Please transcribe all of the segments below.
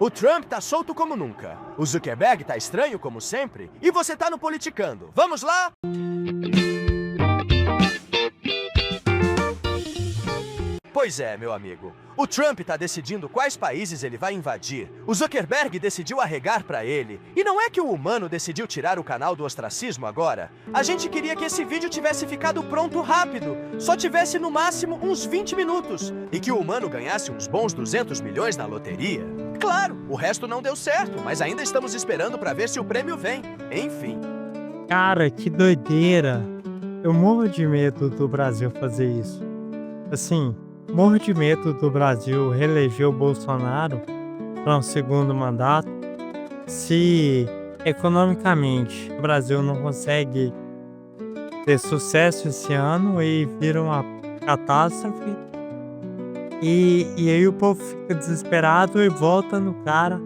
O Trump tá solto como nunca. O Zuckerberg tá estranho como sempre. E você tá no Politicando. Vamos lá? Pois é, meu amigo. O Trump tá decidindo quais países ele vai invadir. O Zuckerberg decidiu arregar pra ele. E não é que o humano decidiu tirar o canal do ostracismo agora? A gente queria que esse vídeo tivesse ficado pronto rápido. Só tivesse no máximo uns 20 minutos. E que o humano ganhasse uns bons 200 milhões na loteria. Claro, o resto não deu certo, mas ainda estamos esperando pra ver se o prêmio vem. Enfim. Cara, que doideira. Eu morro de medo do Brasil fazer isso. Assim, morro de medo do Brasil reeleger o Bolsonaro para um segundo mandato se economicamente o Brasil não consegue ter sucesso esse ano e vira uma catástrofe. E aí o povo fica desesperado e volta no cara.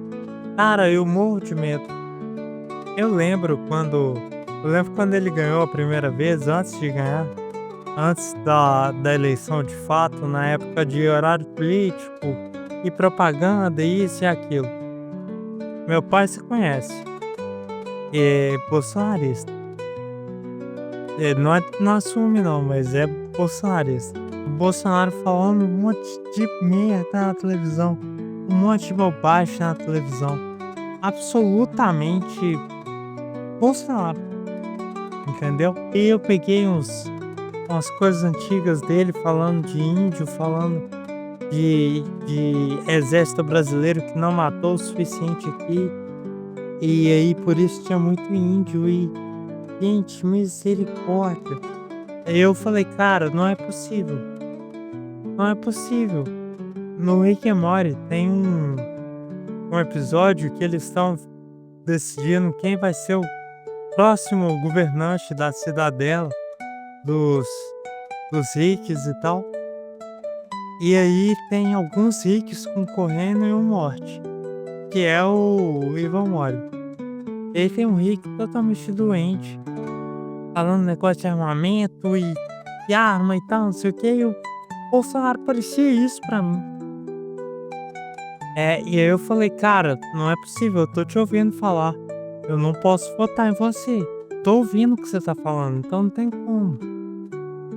Cara, eu morro de medo. Eu lembro quando ele ganhou a primeira vez, antes de ganhar, antes da eleição de fato, na época de horário político e propaganda, isso e aquilo. Meu pai se conhece, é bolsonarista. Ele não assume não, mas é bolsonarista. O Bolsonaro falando um monte de merda na televisão, um monte de bobagem na televisão. Absolutamente Bolsonaro, entendeu? E eu peguei umas coisas antigas dele, falando de índio, falando de exército brasileiro que não matou o suficiente aqui. E aí por isso tinha muito índio e, gente, misericórdia. Aí eu falei, cara, não é possível. Não é possível. No Rick and Morty tem um episódio que eles estão decidindo quem vai ser o próximo governante da cidadela, dos ricos e tal. E aí tem alguns ricos concorrendo e um morte, que é o Ivan Mori. E aí tem um rico totalmente doente, falando negócio de armamento e arma e tal, não sei o que. E o Bolsonaro parecia isso pra mim. E aí eu falei, cara, não é possível, eu tô te ouvindo falar. Eu não posso votar em você. Tô ouvindo o que você tá falando, então não tem como.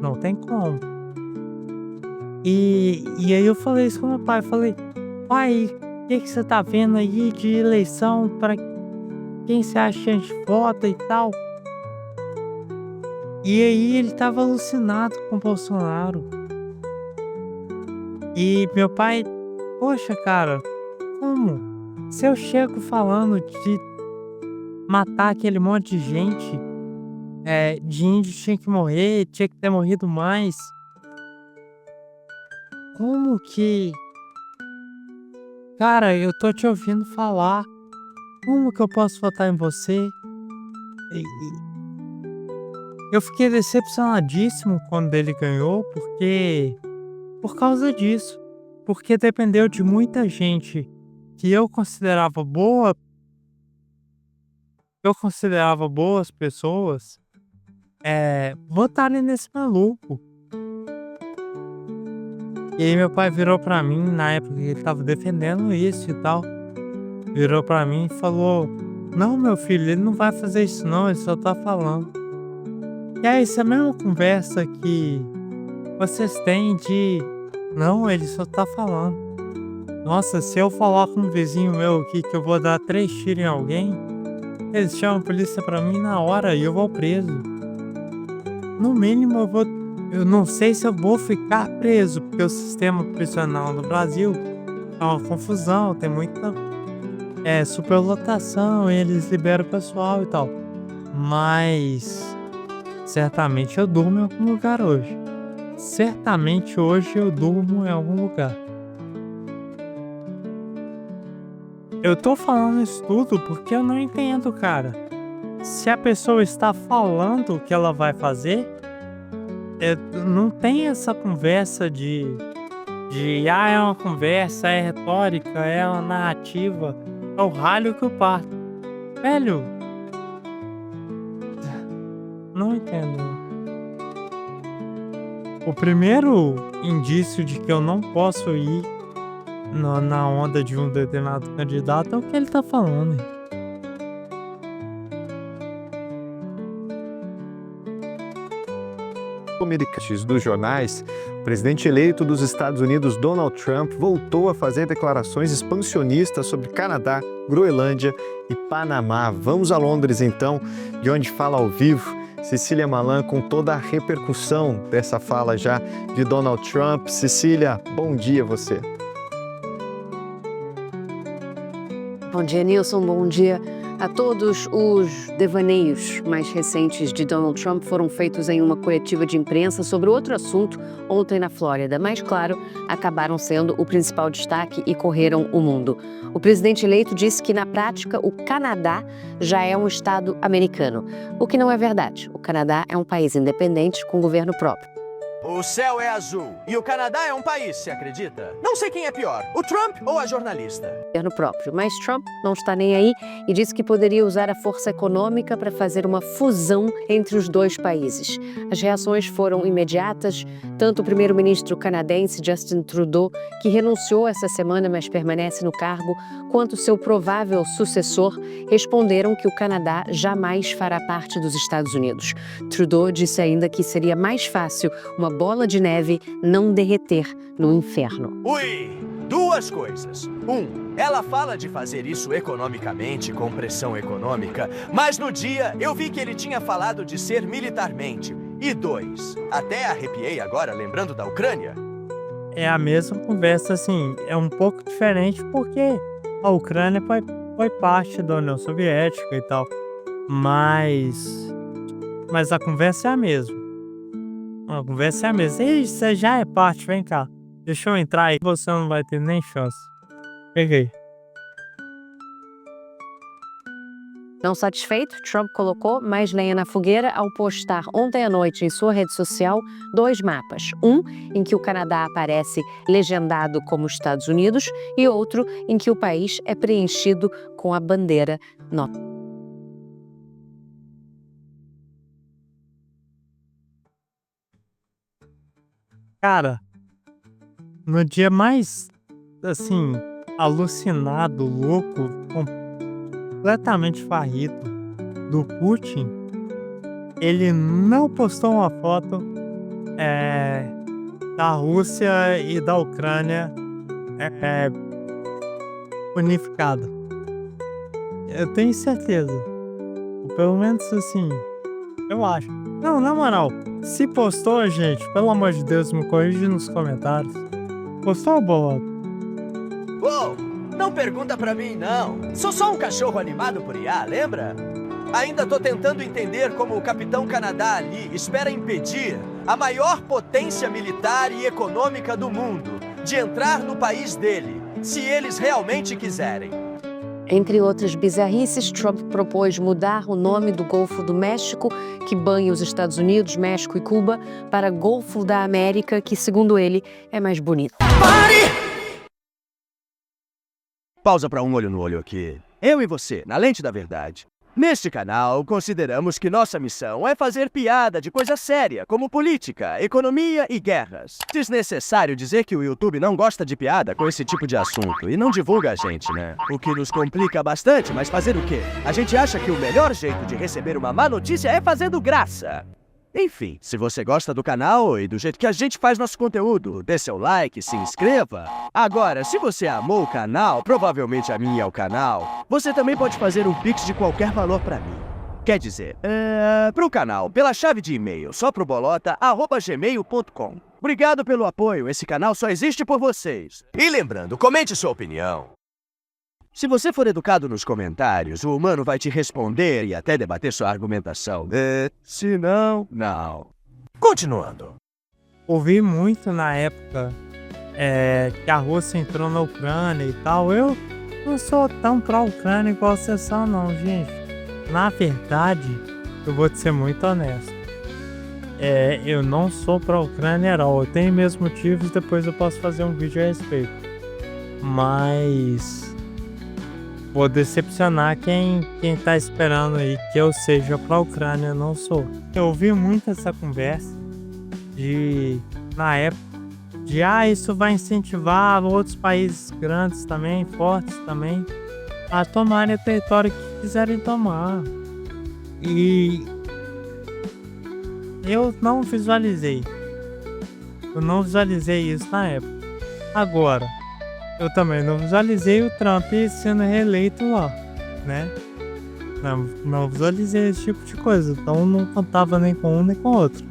Não tem como. E aí eu falei isso com meu pai. Falei, pai, o que você tá vendo aí de eleição? Pra quem você acha que a gente vota e tal? E aí ele tava alucinado com o Bolsonaro. E meu pai, poxa, cara, como? Se eu chego falando de matar aquele monte de gente, de índio tinha que morrer, tinha que ter morrido mais. Como que... Cara, eu tô te ouvindo falar. Como que eu posso votar em você? Eu fiquei decepcionadíssimo quando ele ganhou, por causa disso. Porque dependeu de muita gente que eu considerava boas pessoas, votarem nesse maluco. E aí meu pai virou pra mim, na época que ele tava defendendo isso e tal, virou pra mim e falou, não, meu filho, ele não vai fazer isso não, ele só tá falando. E é essa mesma conversa que vocês têm de, não, ele só tá falando. Nossa, se eu falar com um vizinho meu aqui que eu vou dar 3 tiros em alguém, eles chamam a polícia pra mim na hora e eu vou preso. No mínimo eu não sei se eu vou ficar preso, porque o sistema prisional no Brasil é uma confusão, tem muita superlotação, eles liberam o pessoal e tal. Mas certamente eu durmo em algum lugar hoje. Certamente hoje eu durmo em algum lugar. Eu tô falando isso tudo porque eu não entendo, cara. Se a pessoa está falando o que ela vai fazer, não tem essa conversa é uma conversa, é retórica, é uma narrativa, é o ralho que eu parto. Velho, não entendo. O primeiro indício de que eu não posso ir na onda de um determinado candidato, é o que ele tá falando. Comunicados dos jornais, o presidente eleito dos Estados Unidos, Donald Trump, voltou a fazer declarações expansionistas sobre Canadá, Groenlândia e Panamá. Vamos a Londres, então, de onde fala ao vivo Cecília Malan, com toda a repercussão dessa fala já de Donald Trump. Cecília, bom dia a você. Bom dia, Nilson. Bom dia a todos. Os devaneios mais recentes de Donald Trump foram feitos em uma coletiva de imprensa sobre outro assunto ontem na Flórida, mas, claro, acabaram sendo o principal destaque e correram o mundo. O presidente eleito disse que, na prática, o Canadá já é um estado americano, o que não é verdade. O Canadá é um país independente com governo próprio. O céu é azul e o Canadá é um país, se acredita? Não sei quem é pior, o Trump ou a jornalista. Governo próprio, mas Trump não está nem aí e disse que poderia usar a força econômica para fazer uma fusão entre os dois países. As reações foram imediatas, tanto o primeiro-ministro canadense Justin Trudeau, que renunciou essa semana, mas permanece no cargo, quanto seu provável sucessor responderam que o Canadá jamais fará parte dos Estados Unidos. Trudeau disse ainda que seria mais fácil uma bola de neve não derreter no inferno. Ui! Duas coisas. Ela fala de fazer isso economicamente, com pressão econômica, mas no dia eu vi que ele tinha falado de ser militarmente. E 2, até arrepiei agora lembrando da Ucrânia. É a mesma conversa, assim, é um pouco diferente porque a Ucrânia foi parte da União Soviética e tal, mas a conversa é a mesma. A conversa é a mesma. Ei, você já é parte, vem cá. Deixa eu entrar aí, você não vai ter nem chance. Peguei. Não satisfeito, Trump colocou mais lenha na fogueira ao postar ontem à noite em sua rede social 2 mapas. Um em que o Canadá aparece legendado como Estados Unidos e outro em que o país é preenchido com a bandeira norte. Cara, no dia mais, assim, alucinado, louco, completamente farrido do Putin, ele não postou uma foto da Rússia e da Ucrânia unificada. Eu tenho certeza. Ou pelo menos assim, eu acho. Não, na moral, se postou, gente, pelo amor de Deus, me corrige nos comentários. Postou ou bolado? Uou! Não pergunta pra mim, não. Sou só um cachorro animado por IA, lembra? Ainda tô tentando entender como o Capitão Canadá ali espera impedir a maior potência militar e econômica do mundo de entrar no país dele, se eles realmente quiserem. Entre outras bizarrices, Trump propôs mudar o nome do Golfo do México, que banha os Estados Unidos, México e Cuba, para Golfo da América, que, segundo ele, é mais bonito. Pare! Pausa para um olho no olho aqui. Eu e você, na lente da verdade. Neste canal, consideramos que nossa missão é fazer piada de coisa séria, como política, economia e guerras. Desnecessário dizer que o YouTube não gosta de piada com esse tipo de assunto e não divulga a gente, né? O que nos complica bastante, mas fazer o quê? A gente acha que o melhor jeito de receber uma má notícia é fazendo graça. Enfim, se você gosta do canal e do jeito que a gente faz nosso conteúdo, dê seu like, se inscreva. Agora, se você amou o canal, provavelmente a mim e ao canal, você também pode fazer um pix de qualquer valor pra mim. Quer dizer, pro canal, pela chave de e-mail, só pro bolota@gmail.com. Obrigado pelo apoio, esse canal só existe por vocês. E lembrando, comente sua opinião. Se você for educado nos comentários, o humano vai te responder e até debater sua argumentação. Se não, não. Continuando. Ouvi muito na época que a Rússia entrou na Ucrânia e tal. Eu não sou tão pró-Ucrânia igual vocês são, não, gente. Na verdade, eu vou te ser muito honesto. Eu não sou pró-Ucrânia at all. Eu tenho meus motivos, depois eu posso fazer um vídeo a respeito. Mas vou decepcionar quem tá esperando aí que eu seja pra Ucrânia, não sou. Eu ouvi muito essa conversa na época, isso vai incentivar outros países grandes também, fortes também, a tomarem o território que quiserem tomar. E eu não visualizei isso na época. Agora, eu também não visualizei o Trump sendo reeleito lá, né? Não visualizei esse tipo de coisa, então não contava nem com um nem com o outro.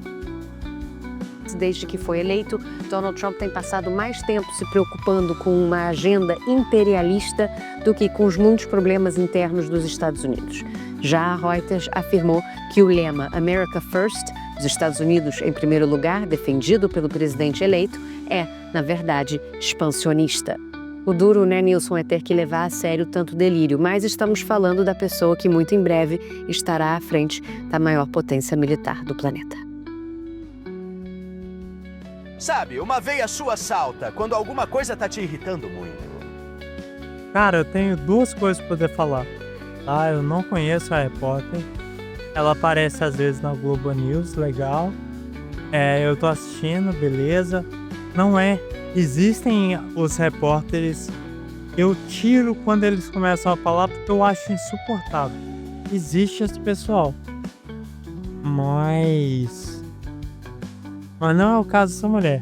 Desde que foi eleito, Donald Trump tem passado mais tempo se preocupando com uma agenda imperialista do que com os muitos problemas internos dos Estados Unidos. Já a Reuters afirmou que o lema America First, os Estados Unidos em primeiro lugar, defendido pelo presidente eleito, é, na verdade, expansionista. O duro, né, Nilson, é ter que levar a sério tanto delírio, mas estamos falando da pessoa que muito em breve estará à frente da maior potência militar do planeta. Sabe, uma veia sua salta quando alguma coisa tá te irritando muito. Cara, eu tenho duas coisas pra poder falar. Tá, eu não conheço a repórter. Ela aparece às vezes na Globo News, legal. Eu tô assistindo, beleza. Não é. Existem os repórteres. Eu tiro quando eles começam a falar porque eu acho insuportável. Existe esse pessoal. Mas não é o caso dessa mulher.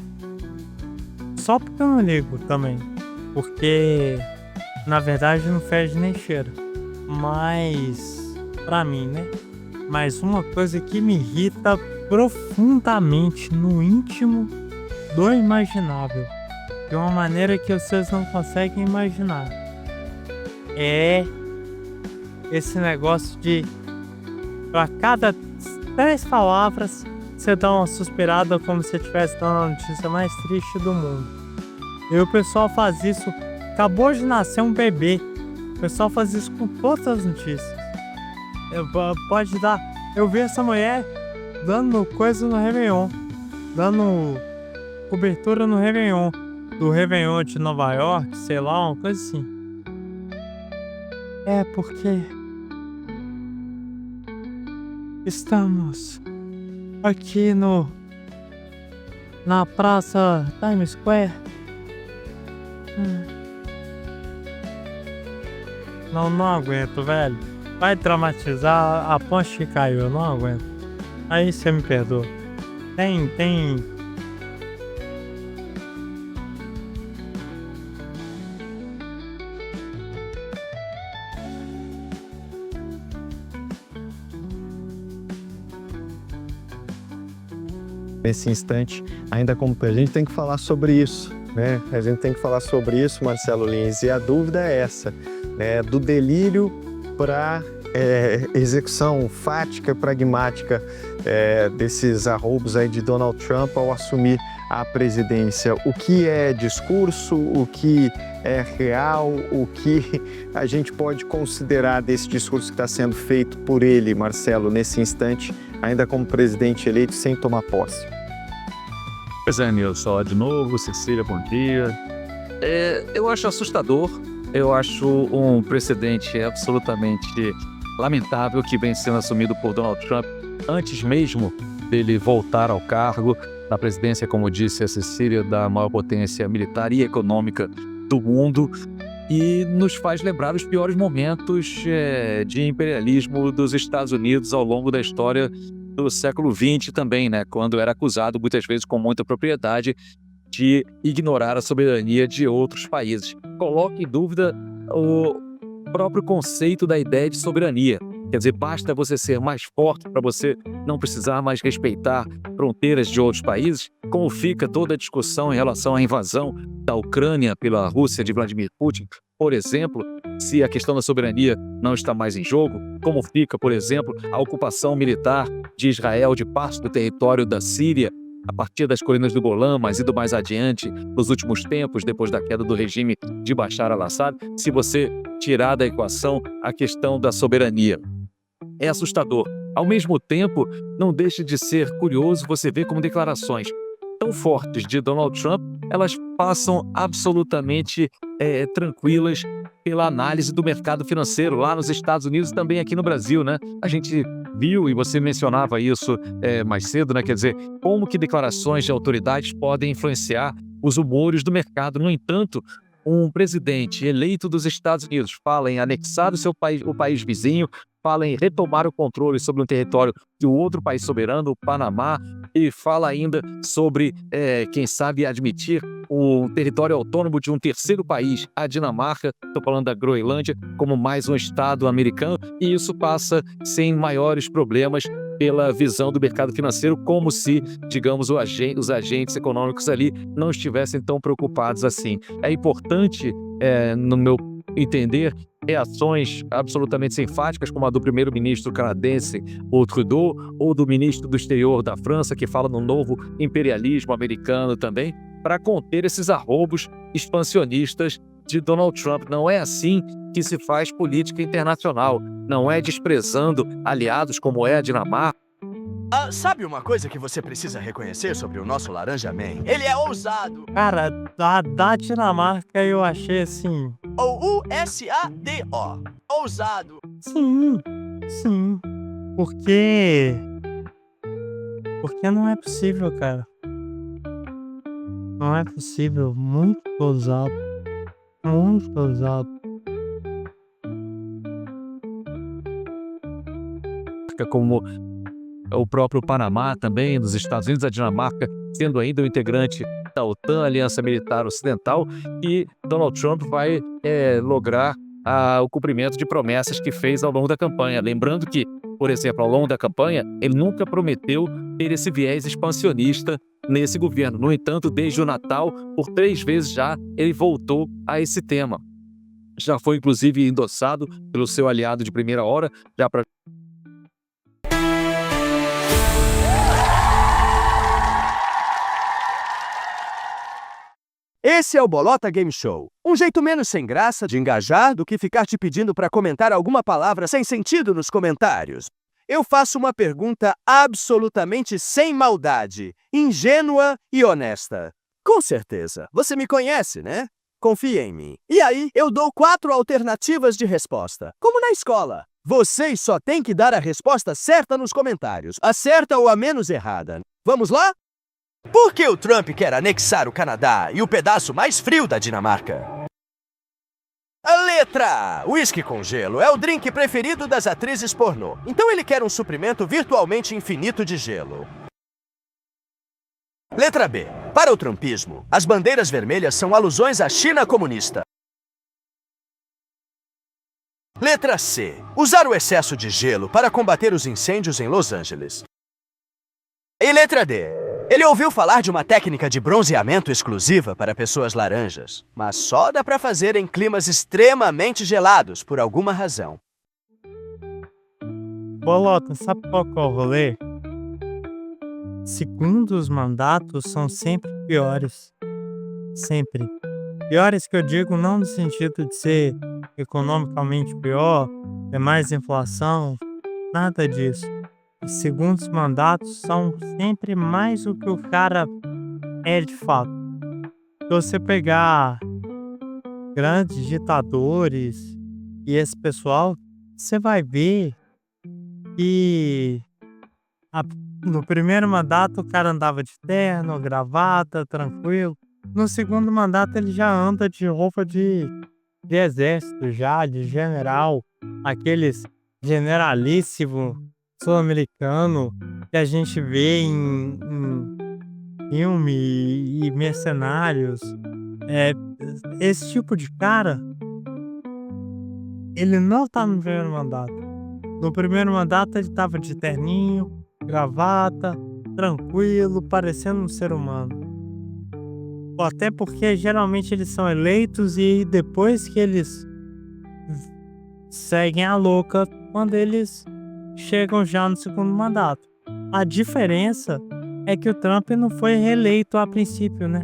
Só porque eu não ligo também. Porque, na verdade, não fede nem cheira. Mas, pra mim, né? Mas uma coisa que me irrita profundamente no íntimo do imaginável, de uma maneira que vocês não conseguem imaginar, é esse negócio de, pra cada 3 palavras, você dá uma suspirada como se estivesse dando a notícia mais triste do mundo. E o pessoal faz isso. Acabou de nascer um bebê. O pessoal faz isso com todas as notícias. Pode dar. Eu vi essa mulher dando coisa no Réveillon. Dando cobertura no Réveillon. Do Réveillon de Nova York, sei lá, uma coisa assim. É porque estamos aqui na praça Times Square. Não aguento, velho. Vai dramatizar a ponte que caiu, eu não aguento. Aí você me perdoa. Tem. Nesse instante, ainda como a gente tem que falar sobre isso, né? A gente tem que falar sobre isso, Marcelo Lins, e a dúvida é essa, né? Do delírio para execução fática, pragmática desses arroubos aí de Donald Trump ao assumir a presidência. O que é discurso, o que é real, o que a gente pode considerar desse discurso que está sendo feito por ele, Marcelo, nesse instante, ainda como presidente eleito, sem tomar posse? Pois é, Nilson, de novo, Cecília, bom dia. Eu acho assustador, eu acho um precedente absolutamente lamentável que vem sendo assumido por Donald Trump antes mesmo dele voltar ao cargo na presidência, como disse a Cecília, da maior potência militar e econômica do mundo, e nos faz lembrar os piores momentos de imperialismo dos Estados Unidos ao longo da história do século XX também, né? Quando era acusado, muitas vezes com muita propriedade, de ignorar a soberania de outros países. Coloca em dúvida o próprio conceito da ideia de soberania. Quer dizer, basta você ser mais forte para você não precisar mais respeitar fronteiras de outros países? Como fica toda a discussão em relação à invasão da Ucrânia pela Rússia de Vladimir Putin, por exemplo, se a questão da soberania não está mais em jogo? Como fica, por exemplo, a ocupação militar de Israel de parte do território da Síria, a partir das colinas do Golã, mas indo mais adiante nos últimos tempos, depois da queda do regime de Bashar al-Assad, se você tirar da equação a questão da soberania? É assustador. Ao mesmo tempo, não deixa de ser curioso você ver como declarações tão fortes de Donald Trump, elas passam absolutamente tranquilas pela análise do mercado financeiro lá nos Estados Unidos e também aqui no Brasil, né? A gente viu, e você mencionava isso mais cedo, né? Quer dizer, como que declarações de autoridades podem influenciar os humores do mercado. No entanto, um presidente eleito dos Estados Unidos fala em anexar o país vizinho, fala em retomar o controle sobre um território de um outro país soberano, o Panamá, e fala ainda sobre, quem sabe, admitir um território autônomo de um terceiro país, a Dinamarca, estou falando da Groenlândia, como mais um estado americano, e isso passa sem maiores problemas pela visão do mercado financeiro, como se, digamos, os agentes econômicos ali não estivessem tão preocupados assim. É importante, no meu entender, reações absolutamente enfáticas, como a do primeiro-ministro canadense, o Trudeau, ou do ministro do exterior da França, que fala no novo imperialismo americano também, para conter esses arroubos expansionistas de Donald Trump. Não é assim que se faz política internacional. Não é desprezando aliados como é a Dinamarca. Sabe uma coisa que você precisa reconhecer sobre o nosso Laranja Man? Ele é ousado. Cara, da Dinamarca eu achei assim. Ou U-S-A-D-O. Ousado. Sim, sim. Porque não é possível, cara. Não é possível. Muito ousado. Muito ousado. Como o próprio Panamá também, dos Estados Unidos, a Dinamarca sendo ainda um integrante da OTAN, Aliança Militar Ocidental, e Donald Trump vai lograr o cumprimento de promessas que fez ao longo da campanha. Lembrando que, por exemplo, ao longo da campanha, ele nunca prometeu ter esse viés expansionista nesse governo. No entanto, desde o Natal, por 3 vezes já, ele voltou a esse tema. Já foi, inclusive, endossado pelo seu aliado de primeira hora, já para Esse é o Bolota Game Show. Um jeito menos sem graça de engajar do que ficar te pedindo para comentar alguma palavra sem sentido nos comentários. Eu faço uma pergunta absolutamente sem maldade, ingênua e honesta. Com certeza, você me conhece, né? Confia em mim. E aí, eu dou 4 alternativas de resposta, como na escola. Vocês só têm que dar a resposta certa nos comentários, a certa ou a menos errada. Vamos lá? Por que o Trump quer anexar o Canadá e o pedaço mais frio da Dinamarca? A letra A. Whisky com gelo é o drink preferido das atrizes pornô. Então ele quer um suprimento virtualmente infinito de gelo. Letra B. Para o trumpismo, as bandeiras vermelhas são alusões à China comunista. Letra C. Usar o excesso de gelo para combater os incêndios em Los Angeles. E letra D. Ele ouviu falar de uma técnica de bronzeamento exclusiva para pessoas laranjas, mas só dá para fazer em climas extremamente gelados por alguma razão. Bolota, sabe qual que é o rolê? Segundos mandatos são sempre piores. Sempre. Piores que eu digo não no sentido de ser economicamente pior, ter mais inflação, nada disso. Os segundos mandatos são sempre mais o que o cara é de fato. Se você pegar grandes ditadores e esse pessoal, você vai ver que no primeiro mandato o cara andava de terno, gravata, tranquilo. No segundo mandato ele já anda de roupa de exército, já de general, aqueles generalíssimo sul-americano que a gente vê em filme e mercenários. Esse tipo de cara, ele não tá no primeiro mandato. No primeiro mandato ele tava de terninho, gravata, tranquilo, parecendo um ser humano. Até porque geralmente eles são eleitos e depois que eles seguem a louca quando eles chegam já no segundo mandato. A diferença é que o Trump não foi reeleito a princípio, né?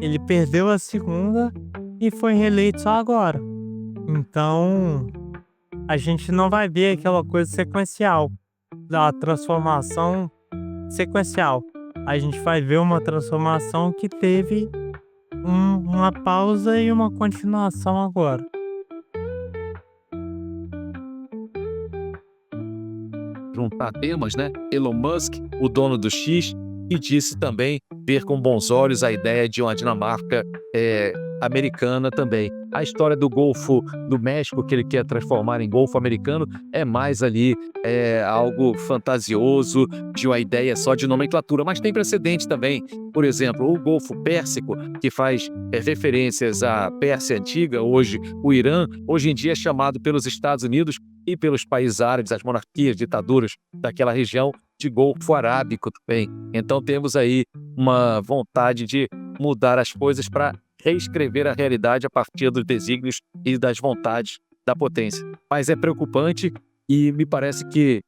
Ele perdeu a segunda e foi reeleito só agora. Então, a gente não vai ver aquela coisa sequencial, da transformação sequencial. A gente vai ver uma transformação que teve uma pausa e uma continuação agora. Juntar temas, né? Elon Musk, o dono do X, e disse também ver com bons olhos a ideia de uma Dinamarca americana também. A história do Golfo do México, que ele quer transformar em Golfo americano, é mais ali algo fantasioso, de uma ideia só de nomenclatura, mas tem precedente também. Por exemplo, o Golfo Pérsico, que faz referências à Pérsia Antiga, hoje o Irã, hoje em dia é chamado pelos Estados Unidos e pelos países árabes, as monarquias, ditaduras daquela região, de Golfo Arábico também. Então temos aí uma vontade de mudar as coisas para reescrever a realidade a partir dos desígnios e das vontades da potência. Mas é preocupante e me parece que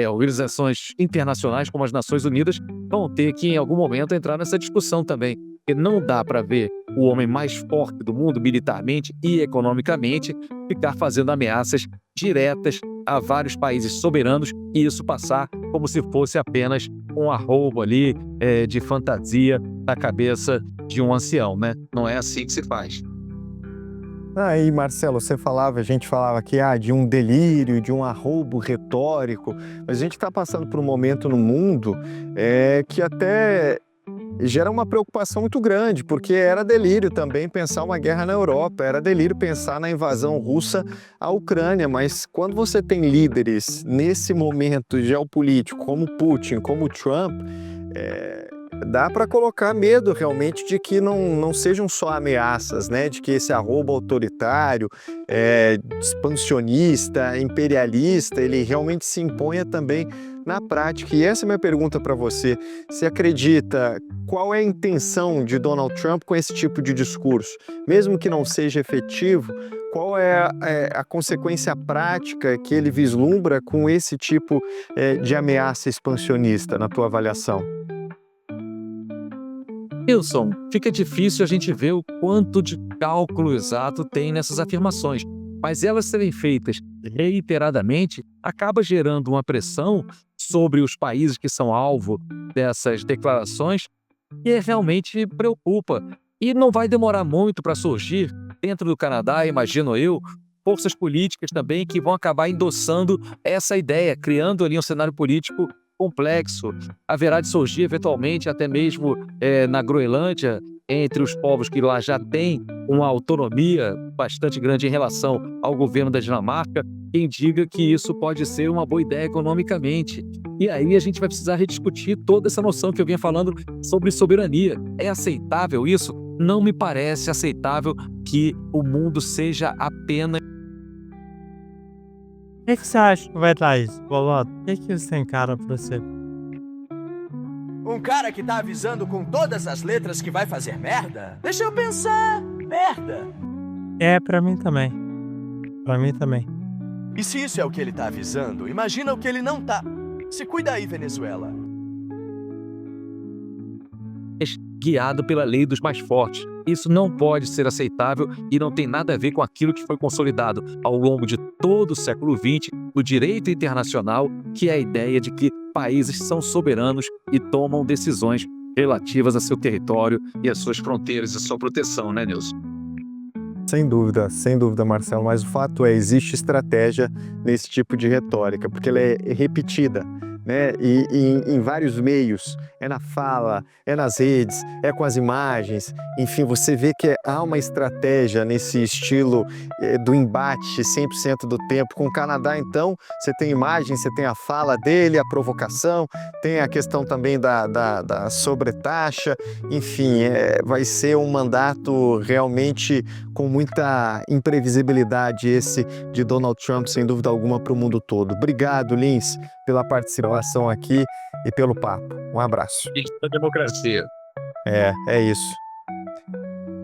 organizações internacionais como as Nações Unidas vão ter que, em algum momento, entrar nessa discussão também. Porque não dá para ver o homem mais forte do mundo, militarmente e economicamente, ficar fazendo ameaças diretas a vários países soberanos e isso passar como se fosse apenas um arroubo ali de fantasia na cabeça de um ancião, né? Não é assim que se faz. Aí, Marcelo, a gente falava aqui de um delírio, de um arroubo retórico, mas a gente está passando por um momento no mundo que até gera uma preocupação muito grande, porque era delírio também pensar uma guerra na Europa, era delírio pensar na invasão russa à Ucrânia, mas quando você tem líderes nesse momento geopolítico como Putin, como Trump, dá para colocar medo realmente de que não sejam só ameaças, né? De que esse arrobo autoritário, expansionista, imperialista, ele realmente se imponha também na prática. E essa é a minha pergunta para você. Você acredita, qual é a intenção de Donald Trump com esse tipo de discurso? Mesmo que não seja efetivo, qual é a consequência prática que ele vislumbra com esse tipo de ameaça expansionista, na tua avaliação? Wilson, fica difícil a gente ver o quanto de cálculo exato tem nessas afirmações, mas elas serem feitas reiteradamente acaba gerando uma pressão sobre os países que são alvo dessas declarações que realmente preocupa. E não vai demorar muito para surgir, dentro do Canadá, imagino eu, forças políticas também que vão acabar endossando essa ideia, criando ali um cenário político complexo. Haverá de surgir, eventualmente, até mesmo na Groenlândia, entre os povos que lá já têm uma autonomia bastante grande em relação ao governo da Dinamarca, quem diga que isso pode ser uma boa ideia economicamente. E aí a gente vai precisar rediscutir toda essa noção que eu vinha falando sobre soberania. É aceitável isso? Não me parece aceitável que o mundo seja apenas... O que você acha que vai dar isso, Bolota? O que isso tem cara pra você? Um cara que tá avisando com todas as letras que vai fazer merda? Deixa eu pensar. Merda. Pra mim também. Pra mim também. E se isso é o que ele tá avisando, imagina o que ele não tá. Se cuida aí, Venezuela. guiado pela lei dos mais fortes. Isso não pode ser aceitável e não tem nada a ver com aquilo que foi consolidado ao longo de todo o século XX no direito internacional, que é a ideia de que países são soberanos e tomam decisões relativas a seu território e às suas fronteiras e sua proteção, né, Nilson? Sem dúvida, Marcelo, mas o fato é, existe estratégia nesse tipo de retórica, porque ela é repetida, né? E em vários meios, é na fala, é nas redes, é com as imagens, enfim, você vê que há uma estratégia nesse estilo do embate 100% do tempo. Com o Canadá, então, você tem imagem, você tem a fala dele, a provocação, tem a questão também da sobretaxa, enfim, vai ser um mandato realmente com muita imprevisibilidade esse de Donald Trump, sem dúvida alguma, para o mundo todo. Obrigado, Lins, pela participação aqui e pelo papo. Um abraço. Isso é democracia. É isso.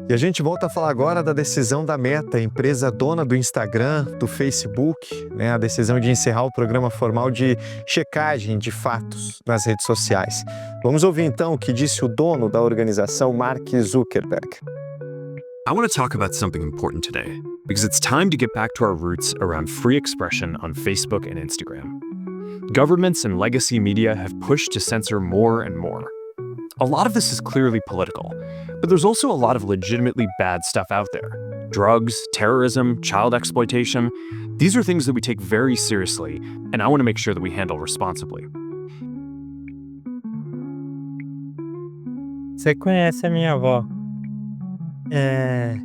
E a gente volta a falar agora da decisão da Meta, empresa dona do Instagram, do Facebook, né? A decisão de encerrar o programa formal de checagem de fatos nas redes sociais. Vamos ouvir então o que disse o dono da organização, Mark Zuckerberg. I want to talk about something important today, because it's time to get back to our roots around free expression on Facebook and Instagram. Governments and legacy media have pushed to censor more and more. A lot of this is clearly political, but there's also a lot of legitimately bad stuff out there. Drugs, terrorism, child exploitation. These are things that we take very seriously, and I want to make sure that we handle responsibly. Você conhece a minha avó. É.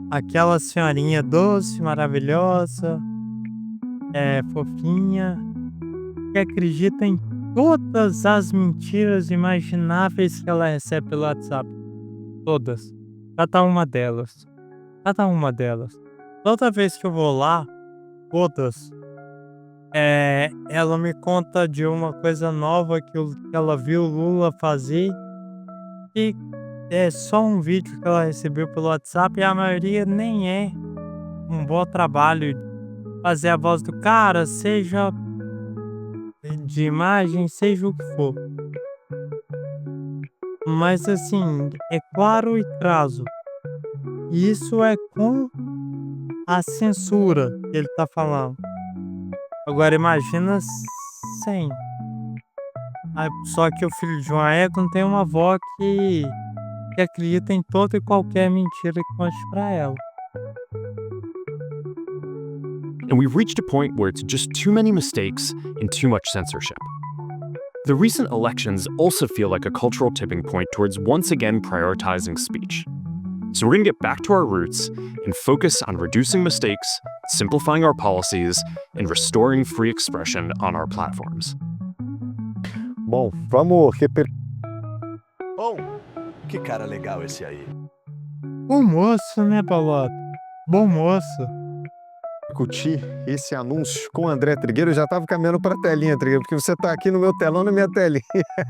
Aquela senhorinha doce, maravilhosa, fofinha, que acredita em todas as mentiras imagináveis que ela recebe pelo WhatsApp. Todas. Cada uma delas. Cada uma delas. Toda vez que eu vou lá, todas, ela me conta de uma coisa nova que ela viu o Lula fazer e é só um vídeo que ela recebeu pelo WhatsApp e a maioria nem é um bom trabalho fazer a voz do cara, seja de imagem, seja o que for. Mas assim, é claro e trazo. Isso é com a censura que ele tá falando. Agora imagina sem. Só que o filho de uma égua não tem uma avó que acredita em toda e qualquer mentira que conte pra ela. And we've reached a point where it's just too many mistakes and too much censorship. The recent elections also feel like a cultural tipping point towards once again prioritizing speech. So we're going to get back to our roots and focus on reducing mistakes, simplifying our policies, and restoring free expression on our platforms. Bom, vamos repetir. Bom, que cara legal esse aí. Bom moço, né, Bolota? Bom moço. Discutir esse anúncio com o André Trigueiro. Eu já estava caminhando para a telinha, Trigueiro, porque você está aqui no meu telão, na minha telinha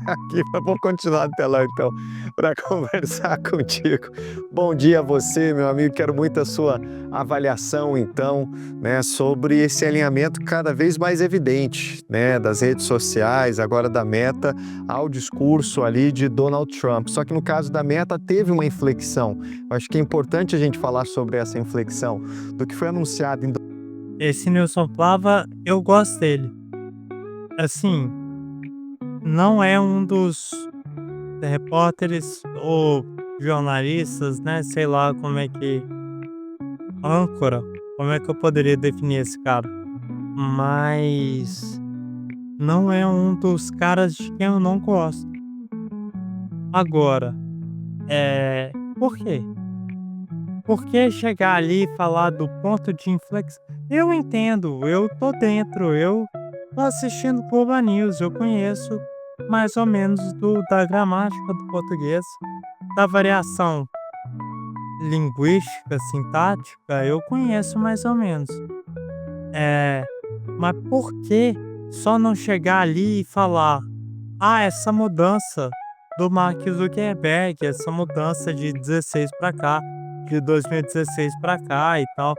aqui, mas vou continuar no telão então, para conversar contigo. Bom dia a você, meu amigo, quero muito a sua avaliação então, né, sobre esse alinhamento cada vez mais evidente, né, das redes sociais, agora da Meta, ao discurso ali de Donald Trump. Só que no caso da Meta teve uma inflexão. Eu acho que é importante a gente falar sobre essa inflexão, do que foi anunciado em Esse Nilson Plava, eu gosto dele. Assim, não é um dos repórteres ou jornalistas, né? Sei lá como é que... âncora. Como é que eu poderia definir esse cara? Mas... não é um dos caras de quem eu não gosto. Agora, por quê? Por que chegar ali e falar do ponto de inflexão? Eu entendo, eu tô dentro, eu tô assistindo Cuba News, eu conheço mais ou menos da gramática do português, da variação linguística, sintática, eu conheço mais ou menos. Mas por que só não chegar ali e falar essa mudança do Mark Zuckerberg, essa mudança de 16 para cá, de 2016 para cá e tal,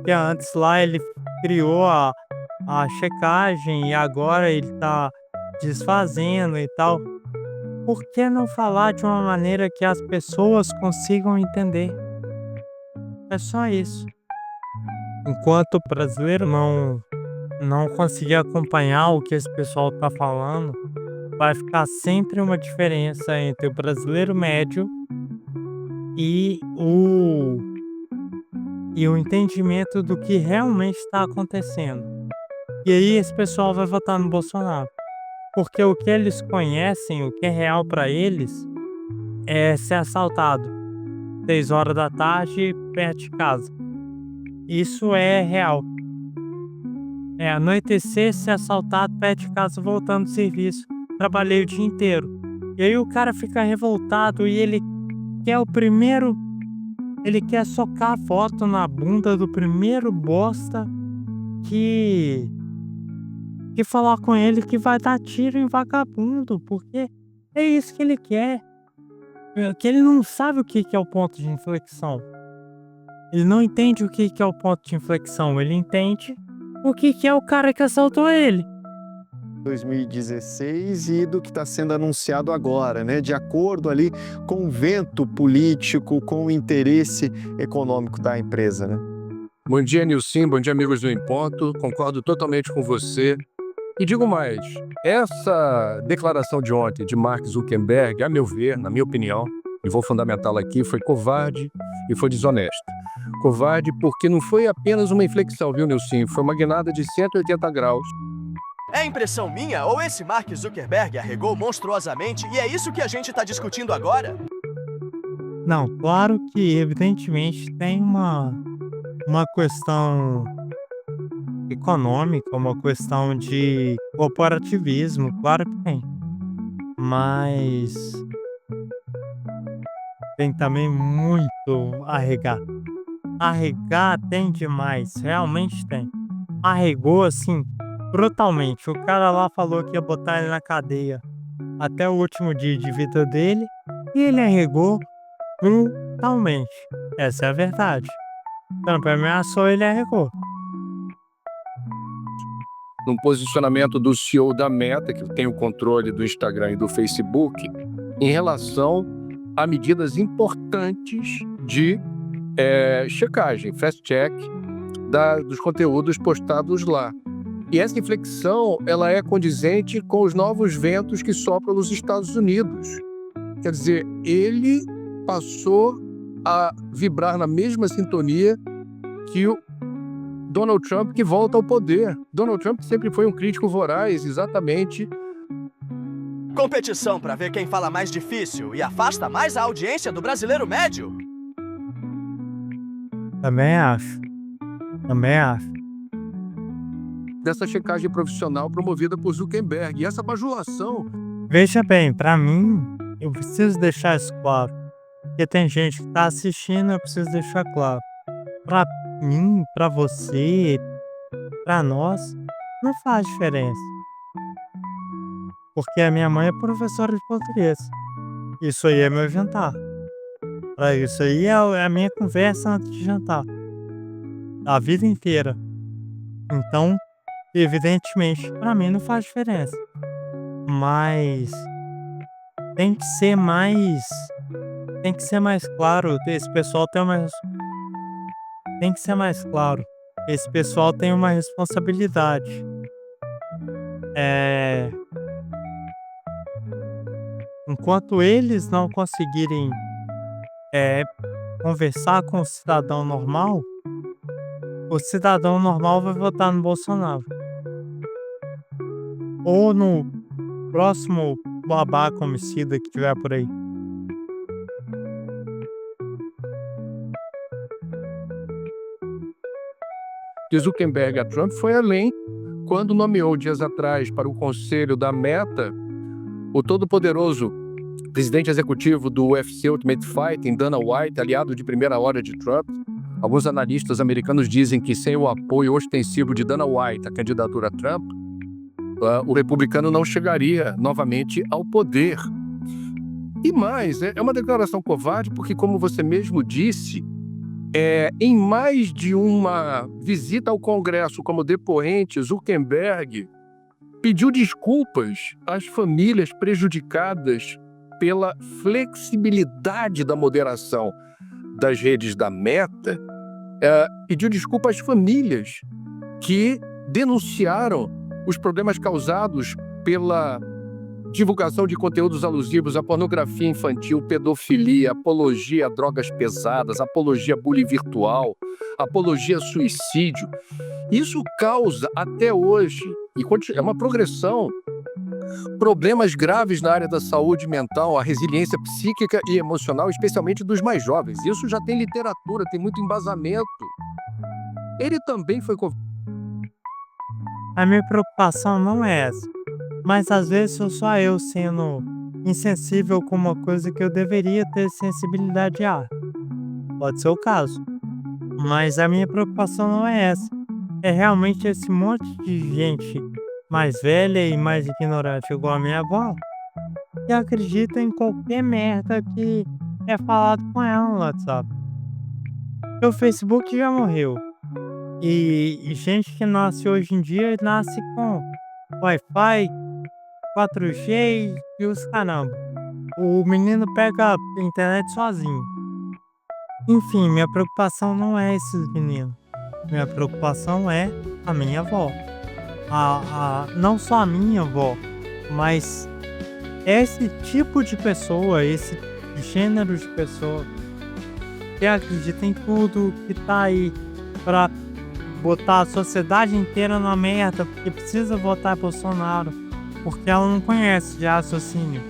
que antes lá ele criou a checagem e agora ele tá desfazendo e tal. Por que não falar de uma maneira que as pessoas consigam entender? É só isso. Enquanto o brasileiro não conseguir acompanhar o que esse pessoal tá falando, vai ficar sempre uma diferença entre o brasileiro médio e o entendimento do que realmente está acontecendo. E aí esse pessoal vai votar no Bolsonaro. Porque o que eles conhecem, o que é real para eles, é ser assaltado 6 horas da tarde perto de casa. Isso é real. É anoitecer, ser assaltado perto de casa voltando do serviço. Trabalhei o dia inteiro. E aí o cara fica revoltado e ele quer ele quer socar a foto na bunda do primeiro bosta que falar com ele que vai dar tiro em vagabundo, porque é isso que ele quer. Que ele não sabe o que é o ponto de inflexão. Ele não entende o que é o ponto de inflexão, ele entende o que é o cara que assaltou ele. 2016 e do que está sendo anunciado agora, né? De acordo ali com o vento político, com o interesse econômico da empresa, né? Bom dia, Nilson. Bom dia, amigos do Em Ponto. Concordo totalmente com você. E digo mais, essa declaração de ontem de Mark Zuckerberg, a meu ver, na minha opinião, e vou fundamentá-la aqui, foi covarde e foi desonesto. Covarde porque não foi apenas uma inflexão, viu, Nilson? Foi uma guinada de 180 graus É impressão minha ou esse Mark Zuckerberg arregou monstruosamente e é isso que a gente tá discutindo agora? Não, claro que evidentemente tem uma questão econômica, uma questão de corporativismo, claro que tem. Mas tem também muito arregar. Arregar tem demais, realmente tem. Arregou assim, brutalmente. O cara lá falou que ia botar ele na cadeia até o último dia de vida dele e ele arregou brutalmente. Essa é a verdade. Trump ameaçou, ele arregou. Num posicionamento do CEO da Meta, que tem o controle do Instagram e do Facebook, em relação a medidas importantes de checagem, fast check, dos conteúdos postados lá. E essa inflexão, ela é condizente com os novos ventos que sopram nos Estados Unidos. Quer dizer, ele passou a vibrar na mesma sintonia que o Donald Trump, que volta ao poder. Donald Trump sempre foi um crítico voraz, exatamente. Competição pra ver quem fala mais difícil e afasta mais a audiência do brasileiro médio? Também acho. Também acho. Dessa checagem profissional promovida por Zuckerberg. E essa bajulação. Veja bem, pra mim, eu preciso deixar isso claro. Porque tem gente que tá assistindo, eu preciso deixar claro. Pra mim, pra você, pra nós, não faz diferença. Porque a minha mãe é professora de português. Isso aí é meu jantar. Pra isso aí é a minha conversa antes de jantar. A vida inteira. Então, evidentemente, pra mim não faz diferença. Mas tem que ser mais claro. Esse pessoal tem que ser mais claro. Esse pessoal tem uma responsabilidade. Enquanto eles não conseguirem conversar com o cidadão normal vai votar no Bolsonaro. Ou no próximo babaca homicida que tiver por aí. De Zuckerberg a Trump foi além quando nomeou dias atrás para o conselho da Meta o todo-poderoso presidente executivo do UFC Ultimate Fighting, Dana White, aliado de primeira hora de Trump. Alguns analistas americanos dizem que sem o apoio ostensivo de Dana White à candidatura a Trump, o republicano não chegaria novamente ao poder. E mais, é uma declaração covarde porque, como você mesmo disse, em mais de uma visita ao Congresso como depoente, Zuckerberg pediu desculpas às famílias prejudicadas pela flexibilidade da moderação das redes da Meta, pediu desculpa às famílias que denunciaram os problemas causados pela divulgação de conteúdos alusivos à pornografia infantil, pedofilia, apologia a drogas pesadas, apologia a bullying virtual, apologia a suicídio. Isso causa até hoje, e é uma progressão, problemas graves na área da saúde mental, a resiliência psíquica e emocional, especialmente dos mais jovens. Isso já tem literatura, tem muito embasamento. Ele também foi... A minha preocupação não é essa. Mas às vezes sou só eu sendo insensível com uma coisa que eu deveria ter sensibilidade a. Pode ser o caso. Mas a minha preocupação não é essa. É realmente esse monte de gente mais velha e mais ignorante igual a minha avó que acredita em qualquer merda que é falado com ela no WhatsApp. O Facebook já morreu. E gente que nasce hoje em dia nasce com Wi-Fi, 4G e os caramba. O menino pega a internet sozinho. Enfim, minha preocupação não é esses meninos. Minha preocupação é a minha avó. Não só a minha avó, mas esse tipo de pessoa, esse gênero de pessoa que acredita em tudo, que tá aí pra botar a sociedade inteira na merda porque precisa votar Bolsonaro, porque ela não conhece de raciocínio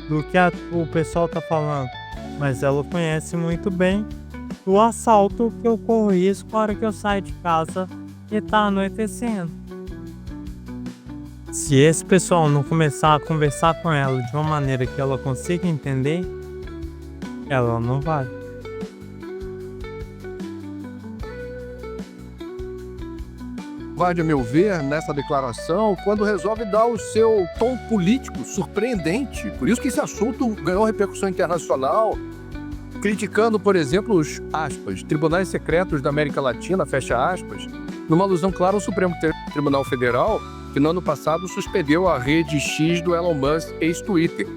do que o pessoal tá falando, mas ela conhece muito bem do assalto que eu corro risco na hora que eu saio de casa e tá anoitecendo. Se esse pessoal não começar a conversar com ela de uma maneira que ela consiga entender, ela não vai. A meu ver, nessa declaração, quando resolve dar o seu tom político surpreendente. Por isso que esse assunto ganhou repercussão internacional, criticando, por exemplo, os, aspas, tribunais secretos da América Latina, fecha aspas, numa alusão clara ao Supremo Tribunal Federal, que no ano passado suspendeu a rede X do Elon Musk, ex-Twitter.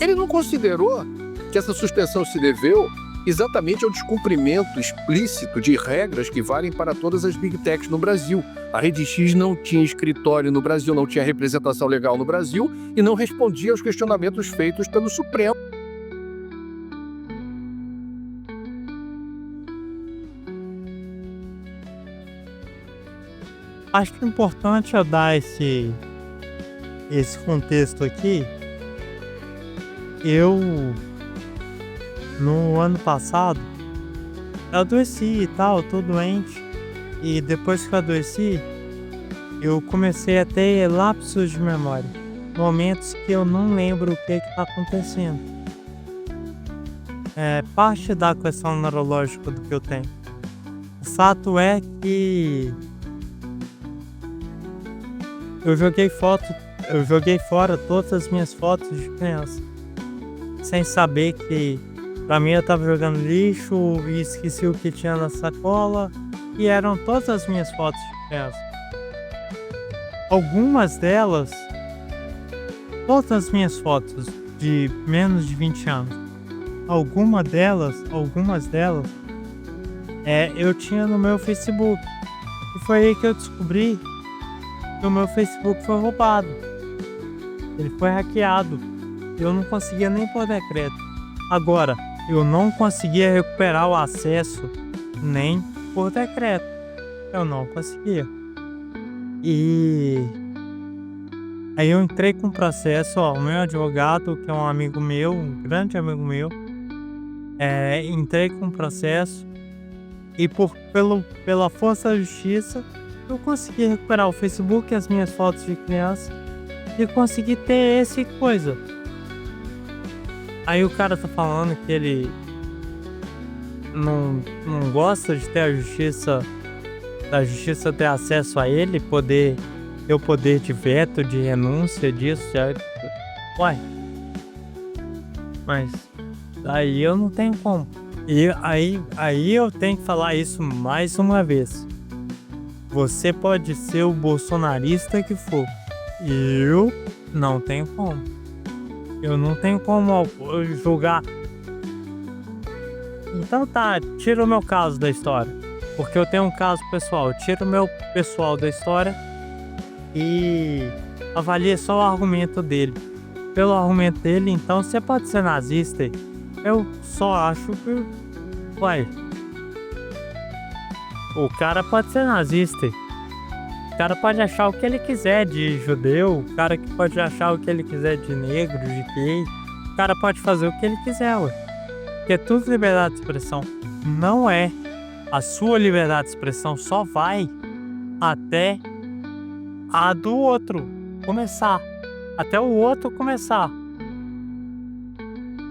Ele não considerou que essa suspensão se deveu exatamente ao descumprimento explícito de regras que valem para todas as Big Techs no Brasil. A Rede X não tinha escritório no Brasil, não tinha representação legal no Brasil e não respondia aos questionamentos feitos pelo Supremo. Acho que é importante eu dar esse contexto aqui. No ano passado, eu adoeci e tal, tô doente. E depois que eu adoeci, eu comecei a ter lapsos de memória. Momentos que eu não lembro o que tá acontecendo. É parte da questão neurológica do que eu tenho. O fato é que eu joguei fora todas as minhas fotos de criança. Sem saber que pra mim eu tava jogando lixo e esqueci o que tinha na sacola. E eram todas as minhas fotos de criança. Algumas delas, todas as minhas fotos de menos de 20 anos, algumas delas, eu tinha no meu Facebook. E foi aí que eu descobri que o meu Facebook foi roubado. Ele foi hackeado. Eu não conseguia nem pôr decreto. Agora, eu não conseguia recuperar o acesso nem por decreto. Eu não conseguia. E aí eu entrei com processo, o meu advogado, que é um amigo meu, um grande amigo meu, entrei com processo e pela força da justiça eu consegui recuperar o Facebook, as minhas fotos de criança e consegui ter esse coisa. Aí o cara tá falando que ele não gosta de ter da justiça ter acesso a ele, ter o poder de veto, de renúncia disso. Uai, mas aí eu não tenho como. E aí eu tenho que falar isso mais uma vez. Você pode ser o bolsonarista que for. Eu não tenho como. Eu não tenho como julgar. Então tá, tira o meu caso da história. Porque eu tenho um caso pessoal. Tira o meu pessoal da história e avalie só o argumento dele. Pelo argumento dele, então você pode ser nazista. Eu só acho que... Uai, o cara pode ser nazista. O cara pode achar o que ele quiser de judeu. O cara que pode achar o que ele quiser de negro, de gay. O cara pode fazer o que ele quiser, ué. Porque é tudo liberdade de expressão. Não é. A sua liberdade de expressão só vai até a do outro começar. Até o outro começar.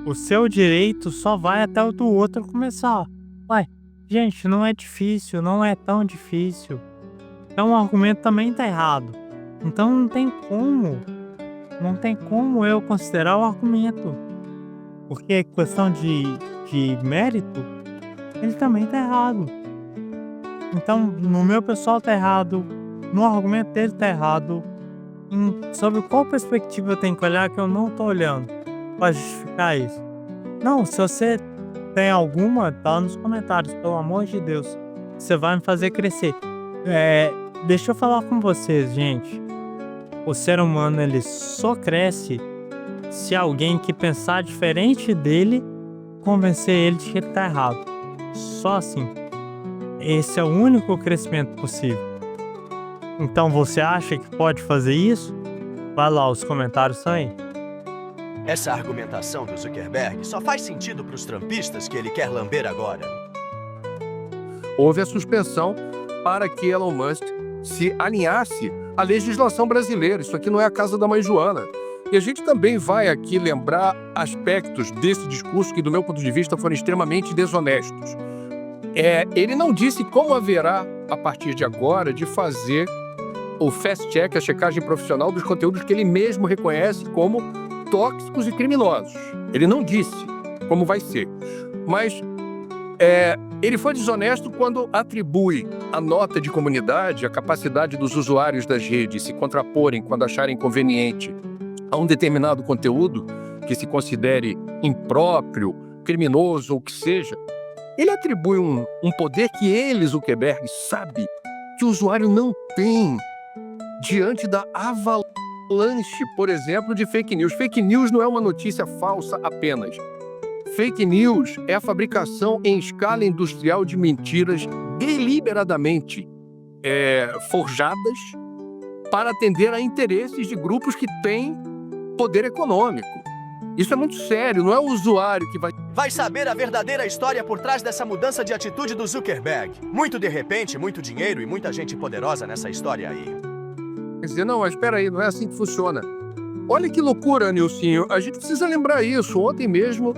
O seu direito só vai até o do outro começar. Ué, gente, não é difícil, não é tão difícil. Então o argumento também tá errado. Então não tem como eu considerar o argumento. Porque questão de mérito, ele também tá errado. Então no meu pessoal tá errado, no argumento dele tá errado. Sobre qual perspectiva eu tenho que olhar que eu não tô olhando pra justificar isso. Não, se você tem alguma, tá nos comentários, pelo amor de Deus. Você vai me fazer crescer. Deixa eu falar com vocês, gente. O ser humano, ele só cresce se alguém que pensar diferente dele convencer ele de que ele tá errado. Só assim. esse é o único crescimento possível. Então você acha que pode fazer isso? Vai lá, os comentários estão aí. Essa argumentação do Zuckerberg só faz sentido para os trumpistas que ele quer lamber agora. Houve a suspensão para que Elon Musk se alinhasse à legislação brasileira. Isso aqui não é a casa da mãe Joana. E a gente também vai aqui lembrar aspectos desse discurso que, do meu ponto de vista, foram extremamente desonestos. Ele não disse como haverá, a partir de agora, de fazer o fast-check, a checagem profissional dos conteúdos que ele mesmo reconhece como tóxicos e criminosos. Ele não disse como vai ser. Mas ele foi desonesto quando atribui a nota de comunidade, a capacidade dos usuários das redes se contraporem quando acharem conveniente a um determinado conteúdo que se considere impróprio, criminoso ou o que seja. Ele atribui um poder que ele, Zuckerberg, sabe que o usuário não tem diante da avalanche, por exemplo, de fake news. Fake news não é uma notícia falsa apenas. Fake news é a fabricação em escala industrial de mentiras deliberadamente forjadas para atender a interesses de grupos que têm poder econômico. Isso é muito sério, não é o usuário que Vai saber a verdadeira história por trás dessa mudança de atitude do Zuckerberg. Muito de repente, muito dinheiro e muita gente poderosa nessa história aí. Quer dizer, não, mas espera aí, não é assim que funciona. Olha que loucura, Nilcinho. A gente precisa lembrar isso. Ontem mesmo,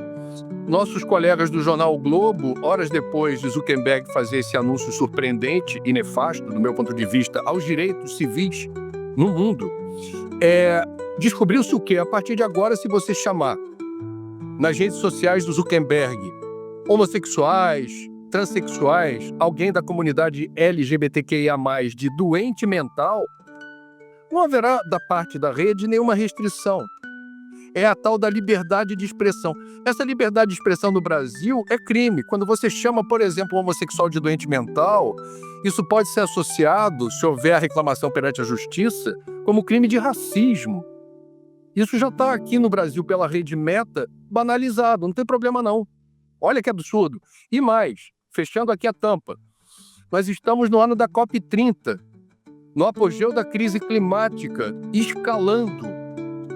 nossos colegas do jornal o Globo, horas depois de Zuckerberg fazer esse anúncio surpreendente e nefasto, do meu ponto de vista, aos direitos civis no mundo, descobriu-se o quê? A partir de agora, se você chamar nas redes sociais do Zuckerberg homossexuais, transexuais, alguém da comunidade LGBTQIA+, de doente mental, não haverá da parte da rede nenhuma restrição. É a tal da liberdade de expressão. Essa liberdade de expressão no Brasil é crime. Quando você chama, por exemplo, um homossexual de doente mental, isso pode ser associado, se houver reclamação perante a justiça, como crime de racismo. Isso já está aqui no Brasil pela rede Meta banalizado, não tem problema não. Olha que absurdo. E mais, fechando aqui a tampa, nós estamos no ano da COP30, no apogeu da crise climática, escalando.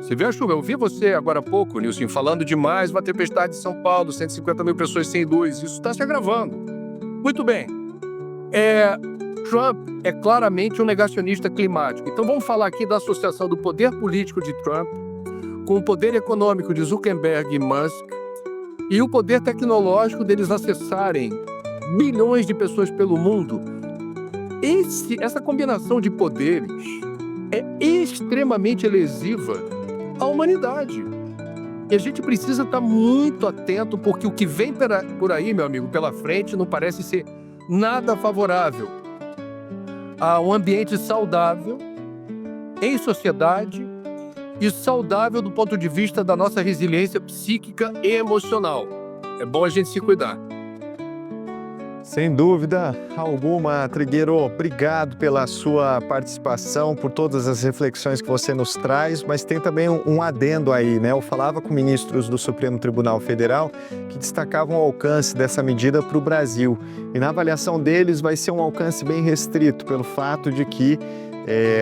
Você viu a chuva? Eu vi você agora há pouco, Nilson, falando demais, uma tempestade em São Paulo, 150 mil pessoas sem luz. Isso está se agravando. Muito bem. Trump é claramente um negacionista climático. Então vamos falar aqui da associação do poder político de Trump com o poder econômico de Zuckerberg e Musk e o poder tecnológico deles acessarem bilhões de pessoas pelo mundo. Essa combinação de poderes é extremamente lesiva à humanidade. E a gente precisa estar muito atento, porque o que vem por aí, meu amigo, pela frente, não parece ser nada favorável a um ambiente saudável em sociedade e saudável do ponto de vista da nossa resiliência psíquica e emocional. É bom a gente se cuidar. Sem dúvida alguma, Trigueiro, obrigado pela sua participação, por todas as reflexões que você nos traz, mas tem também um adendo aí, né? Eu falava com ministros do Supremo Tribunal Federal que destacavam o alcance dessa medida para o Brasil. E na avaliação deles vai ser um alcance bem restrito, pelo fato de que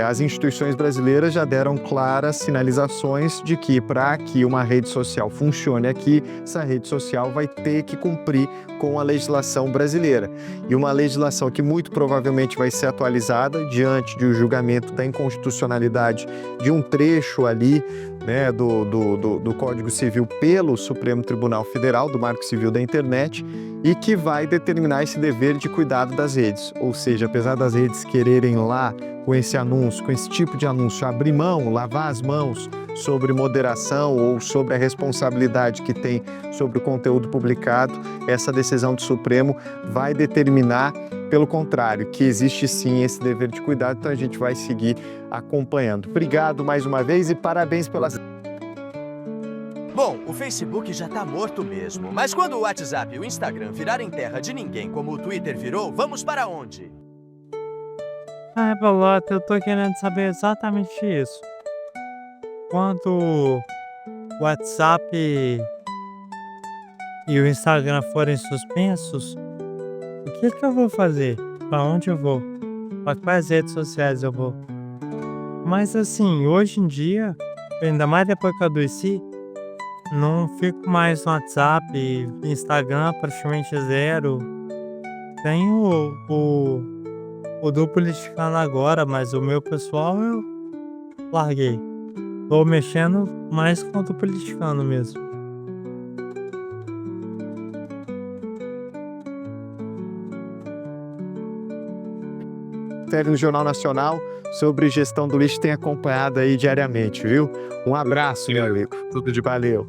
as instituições brasileiras já deram claras sinalizações de que para que uma rede social funcione aqui, essa rede social vai ter que cumprir com a legislação brasileira. E uma legislação que muito provavelmente vai ser atualizada diante de um julgamento da inconstitucionalidade de um trecho ali, né, do Código Civil pelo Supremo Tribunal Federal, do Marco Civil da Internet, e que vai determinar esse dever de cuidado das redes. Ou seja, apesar das redes quererem lá, com esse anúncio, com esse tipo de anúncio, abrir mão, lavar as mãos sobre moderação ou sobre a responsabilidade que tem sobre o conteúdo publicado, essa decisão do Supremo vai determinar, pelo contrário, que existe sim esse dever de cuidado, então a gente vai seguir acompanhando. Obrigado mais uma vez e parabéns pelas... Bom, o Facebook já tá morto mesmo, mas quando o WhatsApp e o Instagram virarem terra de ninguém como o Twitter virou, vamos para onde? Bolota, eu tô querendo saber exatamente isso. Quando o WhatsApp e o Instagram forem suspensos, O que que eu vou fazer? Para onde eu vou? Para quais redes sociais eu vou? Mas assim, hoje em dia, ainda mais depois que eu adoeci, não fico mais no WhatsApp, Instagram praticamente zero. Tenho o do Politicano agora, mas o meu pessoal eu larguei. Tô mexendo mais com o do Politicano mesmo. Série no Jornal Nacional sobre gestão do lixo tem acompanhado aí diariamente, viu? Um abraço, meu amigo. Tudo de Valeu.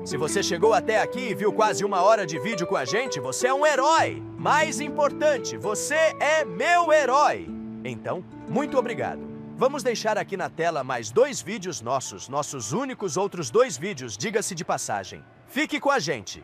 Se você chegou até aqui e viu quase 1 hora de vídeo com a gente, você é um herói! Mais importante, você é meu herói! Então, muito obrigado. Vamos deixar aqui na tela mais 2 vídeos nossos únicos outros 2 vídeos, diga-se de passagem. Fique com a gente!